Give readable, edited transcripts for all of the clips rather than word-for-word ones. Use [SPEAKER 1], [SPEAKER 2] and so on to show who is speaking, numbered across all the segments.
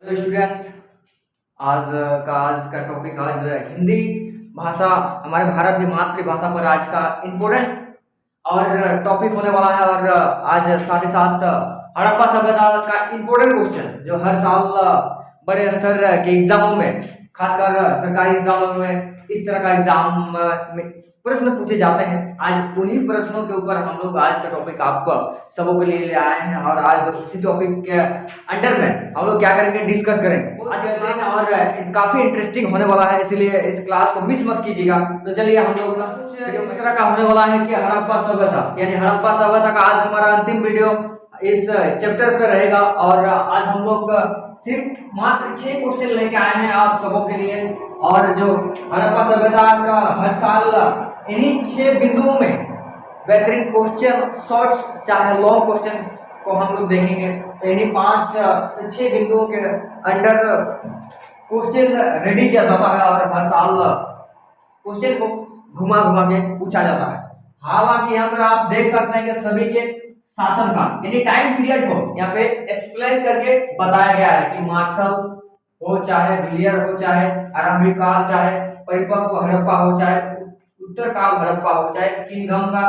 [SPEAKER 1] Hello students. आज का topic Hindi भाषा हमारे भारत की मातृभाषा पर आज का इम्पोर्टेंट और टॉपिक होने वाला है। और आज साथ ही साथ हड़प्पा सभ्यता का इम्पोर्टेंट क्वेश्चन जो हर साल बड़े स्तर के एग्जामों में, खासकर सरकारी एग्जामों में इस तरह का एग्जाम में प्रश्न पूछे जाते हैं। आज उन्हीं प्रश्नों के ऊपर हम लोग आज का टॉपिक आपको सबों के लिए ले आए हैं। और आज उसी टॉपिक के अंडर में हम लोग क्या करेंगे, डिस्कस करेंगे आज और काफी इंटरेस्टिंग होने वाला है, इसलिए इस क्लास को मिस मत कीजिएगा। तो चलिए हम लोग वीडियो इस तरह का होने वाला है कि हड़प्पा सभ्यता यानी हड़प्पा सभ्यता का आज हमारा अंतिम वीडियो इस चैप्टर पे रहेगा। और आज हम लोग सिर्फ मात्र 6 क्वेश्चन लेके आए हैं आप सबों के लिए। और जो हड़प्पा सभ्यता का हर साल इन्हीं 6 बिंदुओं में बेहतरीन क्वेश्चन, शॉर्ट्स चाहे लॉन्ग क्वेश्चन को हम लोग देखेंगे। तो इन्हीं 5 से 6 बिंदुओं के अंडर क्वेश्चन रेडी किया जाता है और हर साल क्वेश्चन को घुमा घुमा के पूछा जाता है। हालांकि यहाँ पर आप देख सकते हैं कि सभी के शासनकाल यानी टाइम पीरियड को यहाँ पे एक्सप्लेन करके बताया गया है कि मार्शल हो, चाहे विलियर हो, चाहे आरंभिक काल, चाहे परिपक्व हड़प्पा हो, चाहे उत्तर काल हड़प्पा हो, चाहे किंगडम का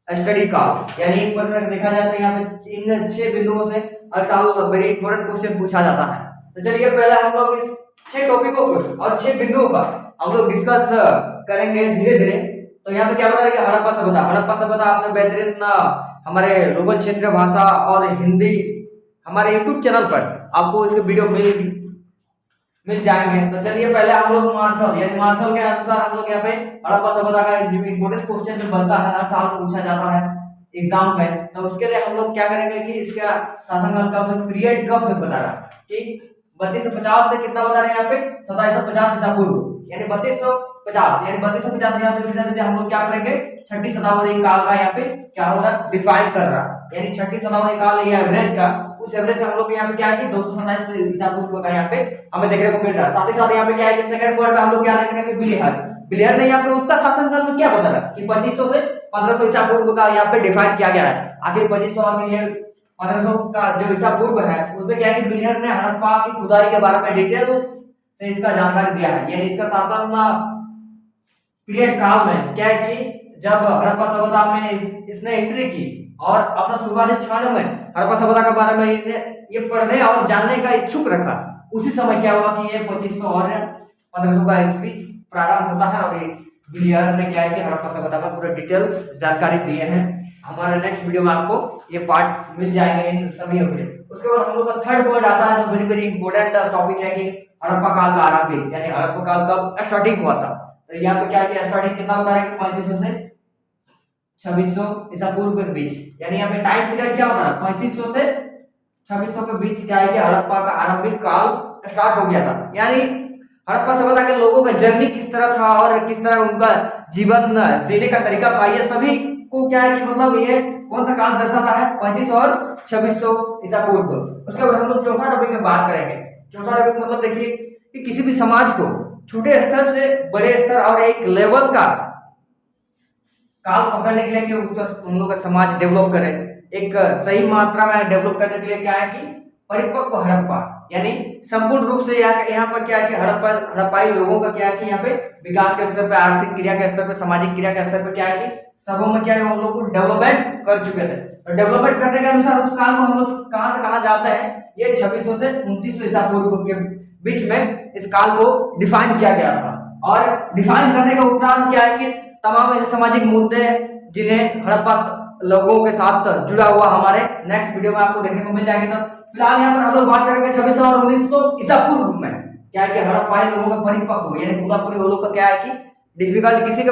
[SPEAKER 1] स्टडी काल। यानी एक प्रकार देखा जाए तो यहाँ पे इन 6 बिंदुओं से हर साल वेरी इंपॉर्टेंट क्वेश्चन पूछा जाता है। तो चलिए पहले हम लोग इस 6 टॉपिकों को और 6 बिंदुओं का हम लोग डिस्कस करेंगे धीरे धीरे। तो यहाँ पे क्या बता रहे कि हड़प्पा सभ्यता, हड़प्पा सभ्यता आपने बेहतरीन हमारे लोकल क्षेत्रीय भाषा और हिंदी हमारे यूट्यूब चैनल पर आपको इसके वीडियो मिल जाएंगे। तो चलिए पहले हम लोग मार्शल यानी मार्शल के अनुसार हम लोग यहाँ पे हड़प्पा सभ्यता का इंपोर्टेंट क्वेश्चन जो बनता है, हर साल पूछा जाता है एग्जाम में। तो उसके लिए हम लोग क्या करेंगे कि इसका शासनकाल कब से, पीरियड कब से बता रहा है कि 3250 से कितना बता रहे हैं यहाँ पे 2750 ईसा पूर्व, यानी 3250 यानी 3250 यहाँ पे सीधा सीधा हम लोग क्या करेंगे, छठी शताब्दी काल का यहाँ पे क्या हो रहा है, डिफाइन कर रहा है। यानी छठी शताब्दी काल ये एवरेज का, उस एवरेज से हम लोग यहाँ पे क्या है कि 227 ईसा पूर्व का यहाँ पे हमें देखने को मिल रहा है। साथ ही साथ यहाँ पे क्या है कि सेकंड पॉइंट में हम लोग क्या देख रहे हैं कि बिलियर ने यहाँ पे उसका शासनकाल में क्या बता रहा कि 2500 से 1500 ईसा पूर्व का यहाँ पे डिफाइन किया गया है। आखिर 2500 और 1500 का जो ईसा पूर्व है उसमें क्या है कि बिलियर ने हड़प्पा की खुदाई के बारे में डिटेल से इसका जानकारी दिया है। यानी इसका शासन पीरियड काल में क्या है कि जब हड़प्पा सभ्यता में इसने एंट्री की और अपना शुरुआती क्षण में हड़प्पा सभ्यता के बारे में ये पढ़ने और जानने का इच्छुक रखा, उसी समय क्या हुआ कि ये 2500 और 1500 का ईस्वी प्रारंभ होता है। और ये बिलियर ने क्या है कि हड़प्पा सभ्यता का पूरा डिटेल्स जानकारी दिए हैं। हमारे नेक्स्ट वीडियो में आपको ये पार्ट्स मिल जाएंगे इन सभी के। उसके बाद हम लोग का थर्ड पॉइंट आता है जो वेरी वेरी इंपॉर्टेंट टॉपिक है कि हड़प्पा काल का आरंभ यानी हड़प्पा काल कब स्टार्टिंग हुआ था। तो यहाँ पे क्या है कि स्टार्टिंग कितना बता रहे हैं कि 3500 से 2600 ईसा पूर्व के बीच, यानी यहाँ पे टाइम पीरियड क्या होता है 3500 से 2600 के बीच क्या है कि हड़प्पा का आरंभिक काल स्टार्ट हो गया था। यानी हड़प्पा सभ्यता के लोगों का जर्नी किस तरह था और किस तरह उनका जीवन जीने का तरीका था, ये सभी को क्या है कि मतलब ये कौन सा काल दर्शाता है 3500 और 2600 ईसा पूर्व। उसके बाद हम लोग चौथा टॉपिक में बात करेंगे। चौथा टॉपिक मतलब देखिए कि किसी भी समाज को छोटे स्तर से बड़े स्तर और एक लेवल का काल पकड़ने के लिए कि उन लोग का समाज डेवलप करे, एक सही मात्रा में डेवलप करने के लिए क्या है कि परिपक्व हड़प्पा यानी संपूर्ण रूप से यहाँ पर क्या है कि हड़प्पाई लोगों का क्या है कि यहाँ पे विकास के स्तर पे, आर्थिक क्रिया के स्तर पे, सामाजिक क्रिया के स्तर पे क्या है कि सबों में क्या है हम लोग डेवलपमेंट कर चुके थे। और डेवलपमेंट करने के अनुसार उस काल को हम लोग कहाँ से कहाँ जाते हैं, ये 2600 से 2900 ईसा पूर्व के बीच में इस काल को डिफाइन किया गया था। और डिफाइन करने के उपरांत क्या है कि तमाम ऐसे सामाजिक मुद्दे जिन्हें हड़प्पा लोगों के साथ जुड़ा हुआ हमारे नेक्स्ट वीडियो में आपको देखने को मिल जाएंगे। तो फिलहाल यहाँ पर हम लोग बात करेंगे 2600 और 1900 ईसा पूर्व में क्या है कि हड़प्पाई लोगों का परिपक्व यानी पूरा पूरी वो लोग का क्या है कि डिफिकल्ट किसी के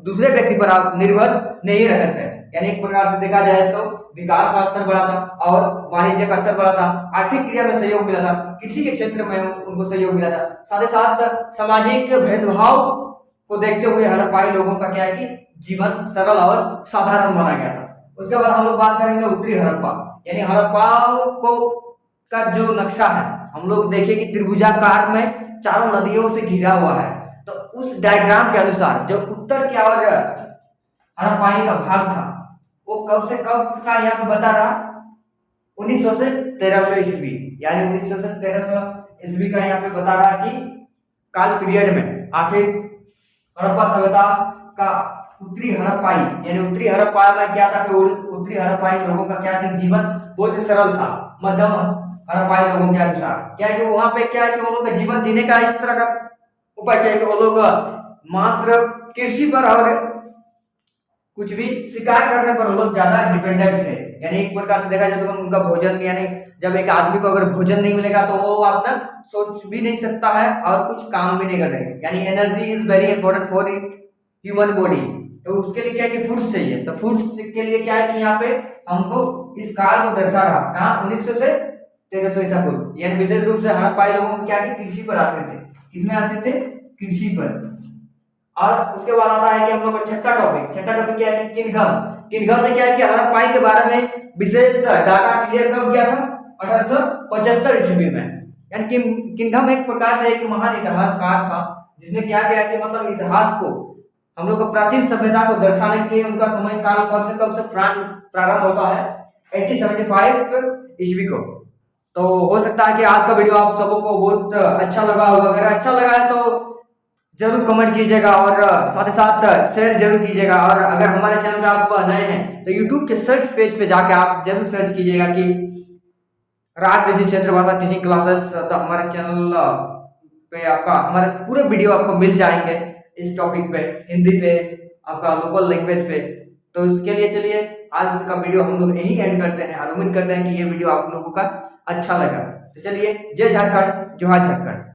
[SPEAKER 1] दूसरे व्यक्ति पर आप निर्भर नहीं रहे थे। यानी एक प्रकार से देखा जाए तो विकास का स्तर बढ़ा था और वाणिज्य का स्तर बढ़ा था, आर्थिक क्रिया में सहयोग मिला था, कृषि के क्षेत्र में उनको सहयोग मिला था। साथ ही साथ सामाजिक भेदभाव को देखते हुए हड़प्पाई लोगों का क्या है कि जीवन सरल और साधारण माना गया था। उसके बाद हम लोग बात करेंगे उत्तरी हड़प्पा यानी हड़प्पा को का जो नक्शा है हम लोग देखिए कि त्रिभुजाकार में चारों नदियों से घिरा हुआ है। तो उस डायग्राम के अनुसार जो उत्तर की ओर हड़प्पाई का भाग था वो कब से कब का यहाँ पे बता रहा 1900 से 1300 ईस्वी यानी 1900 से 1300 ईस्वी का यहाँ पे बता रहा है कि काल पीरियड में आखिर हड़प्पा सभ्यता का उत्तरी हड़प्पाई यानी उत्तरी हड़प्पा में क्या था कि उत्तरी हड़प्पाई लोगों का क्या था, जीवन बहुत ही सरल था। मध्यम हड़प्पाई लोगों के अनुसार क्या है कि वहां पे क्या है कि वो लोग का जीवन जीने का इस तरह का उपाय क्या है कि वो लोग मात्र कृषि पर और कुछ भी शिकार करने पर वो लोग ज्यादा डिपेंडेंट थे। यानी एक प्रकार से देखा जाए तो उनका भोजन, यानी जब एक आदमी को अगर भोजन नहीं मिलेगा तो वो अपना सोच भी नहीं सकता है और कुछ काम भी नहीं कर रहे। यानी energy is very important for human body, तो उसके लिए क्या है कि फूड्स चाहिए। तो फूड्स के लिए क्या है कि यहाँ पे हमको इस काल को दर्शा रहा कहाँ 1900 से 1300 ईसा पूर्व, यानी विशेष रूप से हड़प्पाई लोगों क्या है कृषि पर आश्रित थे। किसमें आश्रित थे? कृषि पर। और उसके बाद आता है कि हम लोग का छठा टॉपिक क्या है कि किंगडम ने क्या है कि हड़प्पाई के बारे में विशेष डाटा क्लियर कब किया था? 1875 ईस्वी में। यानी किंगडम एक प्रकार से एक महान इतिहासकार था जिसने क्या किया कि मतलब इतिहास को हम लोग प्राचीन सभ्यता को दर्शाने के लिए उनका समय काल कब से प्रारंभ होता है 1875 ईस्वी को। तो हो सकता है कि आज का वीडियो आप सबों को बहुत अच्छा लगा होगा। अगर अच्छा लगा है तो जरूर कमेंट कीजिएगा और साथ ही साथ शेयर जरूर कीजिएगा। और अगर हमारे चैनल पे आप नए हैं तो यूट्यूब के सर्च पेज पे जाके आप जरूर सर्च कीजिएगा कि राज देसी क्षेत्र भाषा टीचिंग क्लासेस। तो हमारे चैनल पे आपका हमारे पूरे वीडियो आपको मिल जाएंगे इस टॉपिक पे, हिंदी पे, आपका लोकल लैंग्वेज पे। तो इसके लिए चलिए आज का वीडियो हम लोग यही एंड करते हैं और उम्मीद करते हैं कि ये वीडियो आप लोगों का अच्छा लगा। तो चलिए जय झारखंड, जोहार झारखंड।